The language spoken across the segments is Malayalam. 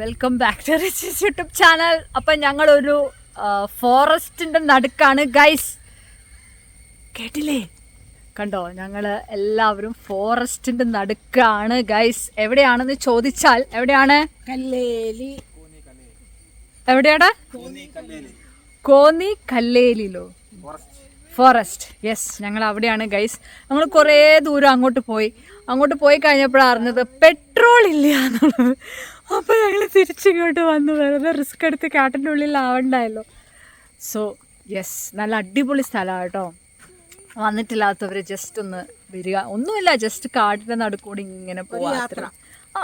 Welcome back to Richie's YouTube channel. അപ്പം ഞങ്ങളൊരു ഫോറസ്റ്റിൻ്റെ നടുക്കാണ് ഗൈസ്. കേട്ടില്ലേ? കണ്ടോ, ഞങ്ങൾ എല്ലാവരും ഫോറസ്റ്റിൻ്റെ നടുക്കാണ് ഗൈസ്. എവിടെയാണെന്ന് ചോദിച്ചാൽ എവിടെയാണ്? കല്ലേലി. എവിടെയാണ്? കോന്നി കല്ലേലിലോ ഫോറസ്റ്റ്. യെസ്, ഞങ്ങൾ അവിടെയാണ് ഗൈസ്. ഞങ്ങൾ കുറേ ദൂരം അങ്ങോട്ട് പോയി കഴിഞ്ഞപ്പോഴാണ് അറിഞ്ഞത് പെട്രോൾ ഇല്ല എന്നുള്ളത്. അപ്പോൾ ഞങ്ങൾ തിരിച്ചിങ്ങോട്ട് വന്നു. വെറുതെ റിസ്ക് എടുത്ത് കാട്ടിൻ്റെ ഉള്ളിലാവണ്ടായല്ലോ. സോ യെസ്, നല്ല അടിപൊളി സ്ഥലമാണ് കേട്ടോ. വന്നിട്ടില്ലാത്തവർ ജസ്റ്റ് ഒന്ന് വരിക. ഒന്നുമില്ല, ജസ്റ്റ് കാടിൻ്റെ നടുക്കൂടി ഇങ്ങനെ യാത്ര. ആ,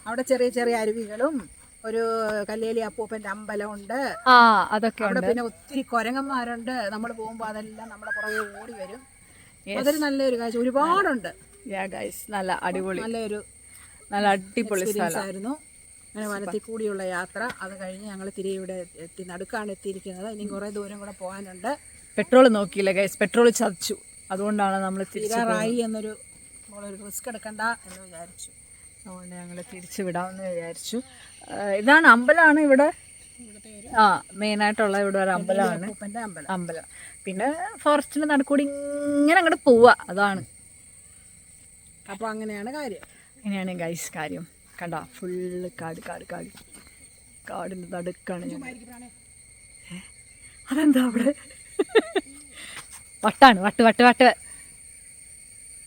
അവിടെ ചെറിയ ചെറിയ അരുവികളും ഒരു കല്ലേലി അപ്പൂപ്പൻ്റെ അമ്പലമുണ്ട്. അതൊക്കെ അവിടെ ഉണ്ട്. പിന്നെ ഒത്തിരി കുരങ്ങന്മാരുണ്ട്. നമ്മൾ പോകുമ്പോൾ അതെല്ലാം നമ്മുടെ പുറകെ ഓടി വരും. അതൊരു നല്ലൊരു കാഴ്ച. ഒരുപാടുണ്ട്. നല്ല അടിപൊളി, നല്ല അടിപൊളി സ്ഥലമായിരുന്നു. അങ്ങനെ വനത്തിൽ കൂടിയുള്ള യാത്ര. അത് കഴിഞ്ഞ് ഞങ്ങൾ തിരികെ ഇവിടെ നടുക്കാണ് എത്തിയിരിക്കുന്നത്. ഇനി കുറേ ദൂരം കൂടെ പോകാനുണ്ട്. പെട്രോൾ നോക്കിയില്ല ഗൈസ്, പെട്രോൾ ചതിച്ചു. അതുകൊണ്ടാണ് നമ്മൾ തിരിച്ചാറായി എന്നൊരു റിസ്ക് എടുക്കണ്ട എന്ന് വിചാരിച്ചു. അതുകൊണ്ട് ഞങ്ങൾ തിരിച്ചു വിടാമെന്ന് വിചാരിച്ചു. ഇതാണ് അമ്പലമാണ് ഇവിടെ. മെയിനായിട്ടുള്ള ഇവിടെ ഒരു അമ്പലമാണ്, അമ്പലം. പിന്നെ ഫോറസ്റ്റിൻ്റെ നടുക്കൂടി ഇങ്ങനെ അങ്ങോട്ട് പോവുക, അതാണ്. അപ്പോൾ അങ്ങനെയാണ് കാര്യം. അങ്ങനെയാണ് ഗൈസ് കാര്യം. കണ്ട, ഫുള്ള് കാടിൻ്റെ നടുക്കാണ്. അതെന്താ അവിടെ? വട്ടാണ്, വട്ട്.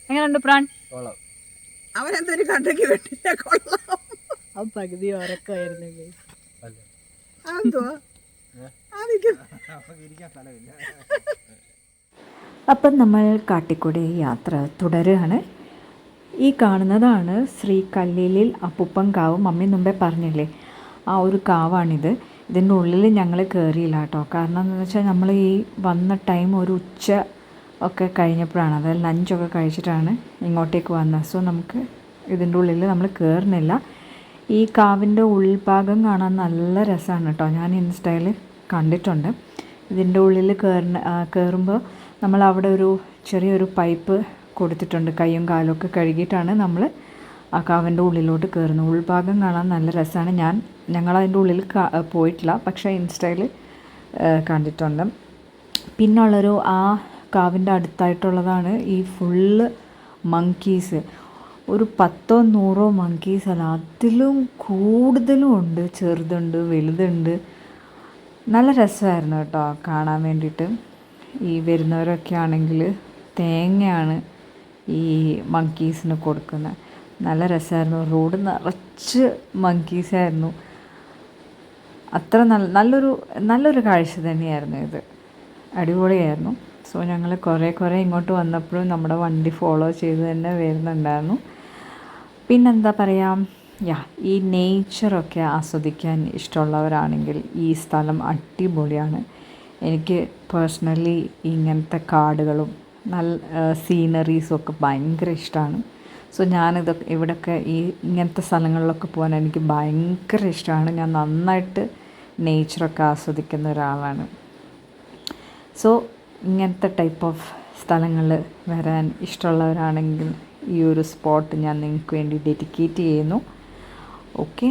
എങ്ങനെയുണ്ട് പ്രാൺ? അവനെന്തൊരു കണ്ടക്ക് വെട്ടില്ല, കൊള്ളാം. ആ പകുതി ഉറക്കമായിരുന്നു ഗൈസ്. അപ്പം നമ്മൾ കാട്ടിക്കൂടി യാത്ര തുടരുകയാണ്. ഈ കാണുന്നതാണ് ശ്രീ കല്ലേലിൽ അപ്പൂപ്പൻ കാവ്. മമ്മി മുമ്പേ പറഞ്ഞില്ലേ, ആ ഒരു കാവാണിത്. ഇതിൻ്റെ ഉള്ളിൽ ഞങ്ങൾ കയറിയില്ല കേട്ടോ. കാരണം എന്താണെന്ന് വെച്ചാൽ നമ്മൾ ഈ വന്ന ടൈം ഒരു ഉച്ച ഒക്കെ കഴിഞ്ഞപ്പോഴാണ്, അതായത് ലഞ്ചൊക്കെ കഴിച്ചിട്ടാണ് ഇങ്ങോട്ടേക്ക് വന്നത്. സോ നമുക്ക് ഇതിൻ്റെ ഉള്ളിൽ നമ്മൾ കയറുന്നില്ല. ഈ കാവിൻ്റെ ഉൾഭാഗം കാണാൻ നല്ല രസമാണ് കേട്ടോ. ഞാൻ ഇൻസ്റ്റയിൽ കണ്ടിട്ടുണ്ട്. ഇതിൻ്റെ ഉള്ളിൽ കയറുമ്പോൾ നമ്മൾ അവിടെ ഒരു ചെറിയൊരു പൈപ്പ് കൊടുത്തിട്ടുണ്ട്. കൈയും കാലും ഒക്കെ കഴുകിയിട്ടാണ് നമ്മൾ ആ കാവിൻ്റെ ഉള്ളിലോട്ട് കയറുന്നത്. ഉൾഭാഗം കാണാൻ നല്ല രസമാണ്. ഞങ്ങളതിൻ്റെ ഉള്ളിൽ പോയിട്ടില്ല, പക്ഷേ ഇൻസ്റ്റയിൽ കണ്ടിട്ടുണ്ട്. പിന്നുള്ളൊരു ആ കാവിൻ്റെ അടുത്തായിട്ടുള്ളതാണ് ഈ ഫുള്ള് മങ്കീസ്. ഒരു 10-100 മങ്കീസ് അല്ല, അതിലും കൂടുതലും ഉണ്ട്. ചെറുതുണ്ട്, വലുതുണ്ട്. നല്ല രസമായിരുന്നു കേട്ടോ കാണാൻ വേണ്ടിയിട്ട്. ഈ വരുന്നവരൊക്കെ ആണെങ്കിൽ തേങ്ങയാണ് ഈ മങ്കീസിന് കൊടുക്കുന്നത്. നല്ല രസമായിരുന്നു. റോഡ് നിറച്ച് മങ്കീസായിരുന്നു. അത്ര നല്ലൊരു കാഴ്ച തന്നെയായിരുന്നു ഇത്. അടിപൊളിയായിരുന്നു. സോ ഞങ്ങൾ കുറേ ഇങ്ങോട്ട് വന്നപ്പോഴും നമ്മുടെ വണ്ടി ഫോളോ ചെയ്ത് തന്നെ വരുന്നുണ്ടായിരുന്നു. പിന്നെന്താ പറയുക, ഈ നേച്ചറൊക്കെ ആസ്വദിക്കാൻ ഇഷ്ടമുള്ളവരാണെങ്കിൽ ഈ സ്ഥലം അടിപൊളിയാണ്. എനിക്ക് പേഴ്സണലി ഇങ്ങനത്തെ കാടുകളും നല്ല സീനറീസും ഒക്കെ ഭയങ്കര ഇഷ്ടമാണ്. സോ ഇവിടെയൊക്കെ ഇങ്ങനത്തെ സ്ഥലങ്ങളിലൊക്കെ പോകാൻ എനിക്ക് ഭയങ്കര ഇഷ്ടമാണ്. ഞാൻ നന്നായിട്ട് നേച്ചറൊക്കെ ആസ്വദിക്കുന്ന ഒരാളാണ്. സോ ഇങ്ങനത്തെ ടൈപ്പ് ഓഫ് സ്ഥലങ്ങളിൽ വരാൻ ഇഷ്ടമുള്ളവരാണെങ്കിൽ ഈ ഒരു സ്പോട്ട് ഞാൻ നിങ്ങൾക്ക് വേണ്ടി ഡെഡിക്കേറ്റ് ചെയ്യുന്നു. ഓക്കെ.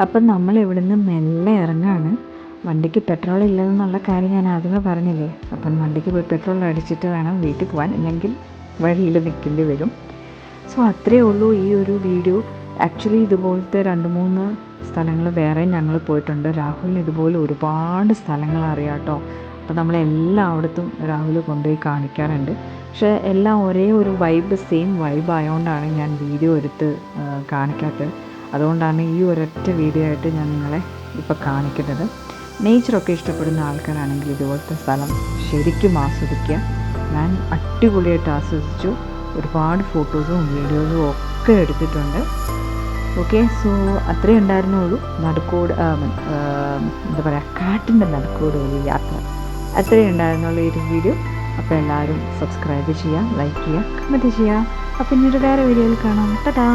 അപ്പം നമ്മൾ ഇവിടുന്ന് മെല്ലെ ഇറങ്ങുകയാണ്. വണ്ടിക്ക് പെട്രോൾ ഇല്ലെന്നുള്ള കാര്യം ഞാൻ ആദ്യമേ പറഞ്ഞില്ലേ. അപ്പം വണ്ടിക്ക് പോയി പെട്രോൾ അടിച്ചിട്ട് വേണം വീട്ടിൽ പോകാൻ, അല്ലെങ്കിൽ വഴിയിൽ നിൽക്കേണ്ടി വരും. സോ അത്രയേ ഉള്ളൂ ഈ ഒരു വീഡിയോ. ആക്ച്വലി ഇതുപോലത്തെ 2-3 സ്ഥലങ്ങൾ വേറെ ഞങ്ങൾ പോയിട്ടുണ്ട്. രാഹുലിന് ഇതുപോലെ ഒരുപാട് സ്ഥലങ്ങൾ അറിയാം കേട്ടോ. അപ്പോൾ നമ്മളെല്ലായിടത്തും രാഹുൽ കൊണ്ടുപോയി കാണിക്കാറുണ്ട്. പക്ഷേ എല്ലാം ഒരേ ഒരു വൈബ്, സെയിം വൈബ് ആയതുകൊണ്ടാണ് ഞാൻ വീഡിയോ എടുത്ത് കാണിക്കാത്തത്. അതുകൊണ്ടാണ് ഈ ഒരൊറ്റ വീഡിയോ ആയിട്ട് ഞാൻ നിങ്ങളെ ഇപ്പോൾ കാണിക്കുന്നത്. നേച്ചറൊക്കെ ഇഷ്ടപ്പെടുന്ന ആൾക്കാരാണെങ്കിൽ ഇതുപോലത്തെ സ്ഥലം ശരിക്കും ആസ്വദിക്കുക. ഞാൻ അടിപൊളിയായിട്ട് ആസ്വദിച്ചു. ഒരുപാട് ഫോട്ടോസും വീഡിയോസും ഒക്കെ എടുത്തിട്ടുണ്ട്. ഓക്കെ, സോ അത്രേ ഉണ്ടായിരുന്നുള്ളൂ നടുക്കോട്, എന്താ പറയുക, കാട്ടിൻ്റെ നടുക്കോട് ഒരു യാത്ര. അത്രേ ഉണ്ടായിരുന്നുള്ളൂ ഈ ഒരു വീഡിയോ. അപ്പോൾ എല്ലാവരും സബ്സ്ക്രൈബ് ചെയ്യുക, ലൈക്ക് ചെയ്യുക, കമൻറ്റ് ചെയ്യുക. അപ്പോൾ പിന്നീട് വേറെ വീഡിയോയിൽ കാണാം. ടാറ്റാ.